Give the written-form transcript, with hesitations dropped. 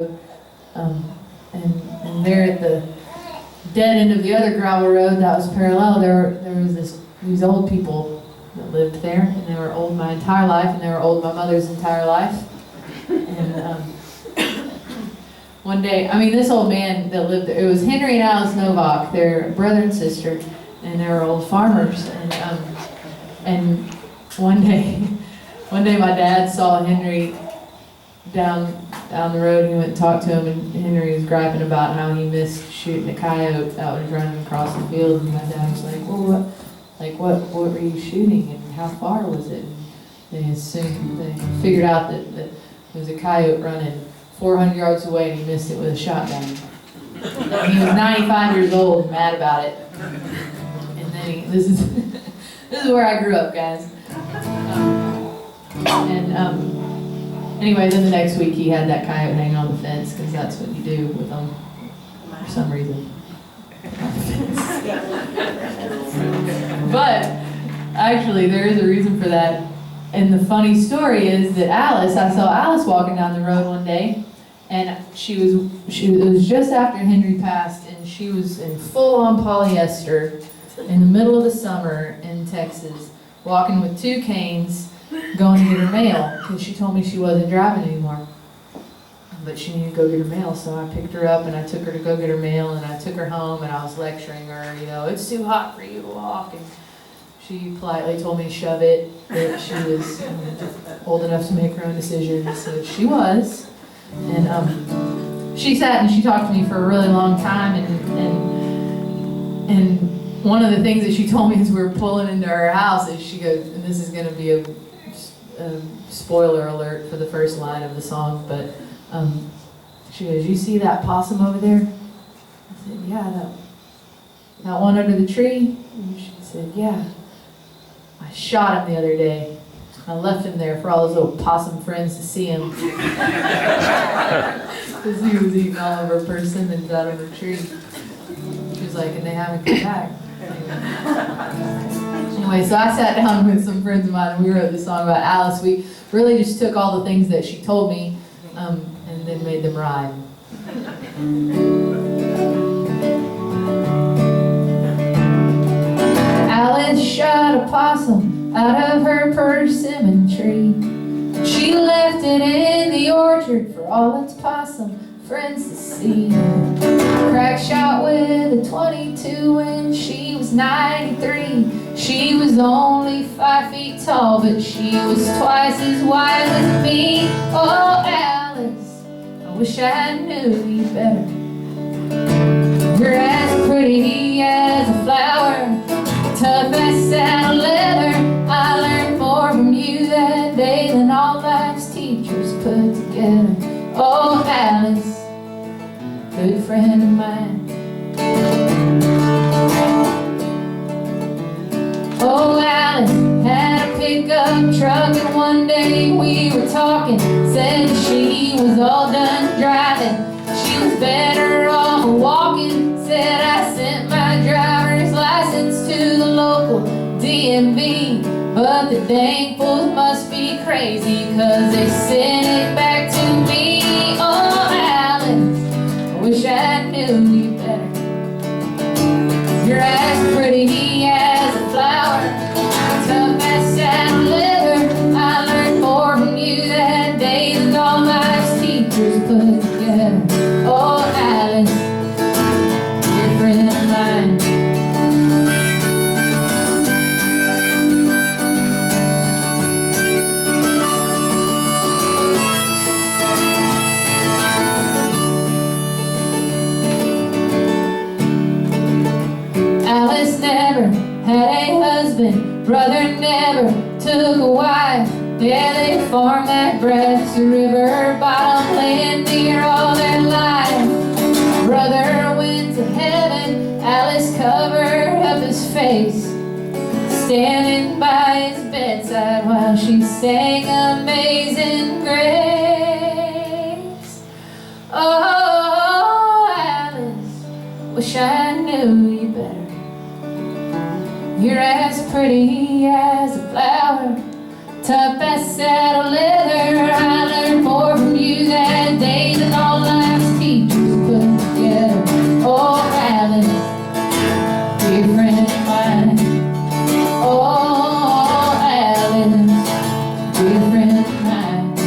And there at the dead end of the other gravel road that was parallel, there was these old people that lived there, and they were old my entire life, and they were old my mother's entire life. And one day, this old man that lived there, it was Henry and Alice Novak, their brother and sister, and they were old farmers. And one day my dad saw Henry down the road. He went and talked to him, and Henry was griping about how he missed shooting a coyote that was running across the field. And my dad was like, "Well, what were you shooting, and how far was it?" And they figured out that there was a coyote running 400 yards away, and he missed it with a shotgun. And he was 95 years old, mad about it. And then this is where I grew up, guys. Anyway, then the next week he had that coyote hanging on the fence, because that's what you do with them for some reason. But actually, there is a reason for that. And the funny story is that I saw Alice walking down the road one day, and it was just after Henry passed, and she was in full-on polyester in the middle of the summer in Texas, walking with 2 canes, going to get her mail, because she told me she wasn't driving anymore. But she needed to go get her mail, so I picked her up and I took her to go get her mail, and I took her home, and I was lecturing her, it's too hot for you to walk, and she politely told me to shove it, that she was old enough to make her own decisions, so she was. And she sat and she talked to me for a really long time, and one of the things that she told me as we were pulling into her house is, she goes, and this is going to be a spoiler alert for the first line of the song, but she goes, "You see that possum over there?" I said, "Yeah, that one under the tree?" And she said, "Yeah. I shot him the other day. I left him there for all his little possum friends to see him." Because he was eating all of her persimmons out of her tree. She was like, "And they haven't come back." Anyway, so I sat down with some friends of mine, and we wrote this song about Alice. We really just took all the things that she told me and then made them rhyme. Alice shot a possum out of her persimmon tree. She left it in the orchard for all its possum friends to see. Crack shot with a .22 when she was 93. She was only 5 feet tall, but she was twice as wide as me. Oh, Alice, I wish I knew you better. You're as pretty as a flower, tough as saddle leather. I learned more from you that day than all life's teachers put together. Oh, Alice, good friend of mine. Oh, Alice had a pickup truck, and one day we were talking. Said she was all done driving, she was better off walking. Said I sent my driver's license to the local DMV, but the dang fools must be crazy, 'cause they sent it back to me. Oh, Alice, I wish I knew you better. You're as pretty as a flower, tough as saddle leather. I learned more from you that day than all life's teachers put together. Oh, Alice, dear friend of mine. Alice never had a husband, brother never took a wife. Yeah, they farmed that grass, a river bottom land near all their life. Brother went to heaven, Alice covered up his face, standing by his bedside while she sang Amazing Grace. Oh, Alice, wish I knew you better. You're as pretty as a flower, tough as saddle leather. I learned more from you that day than all I a friend of mine. Oh, Alice, be a friend of mine.